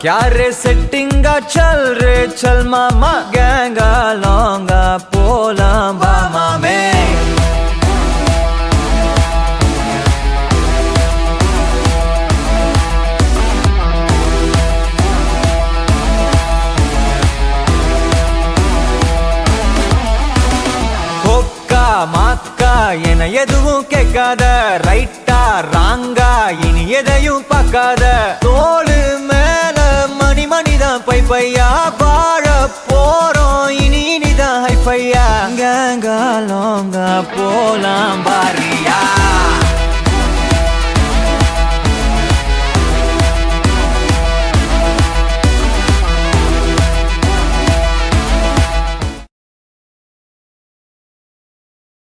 क्या रे सेटिंगा चल रे चल मामा गैंगा लौंगा पोला बामा में மாக்கா என எதுவும் கேட்காத ரைட்டா ராங்கா இனி எதையும் பார்க்காத தோளு மேல மணி மணிதான் பை பையா வாழ போற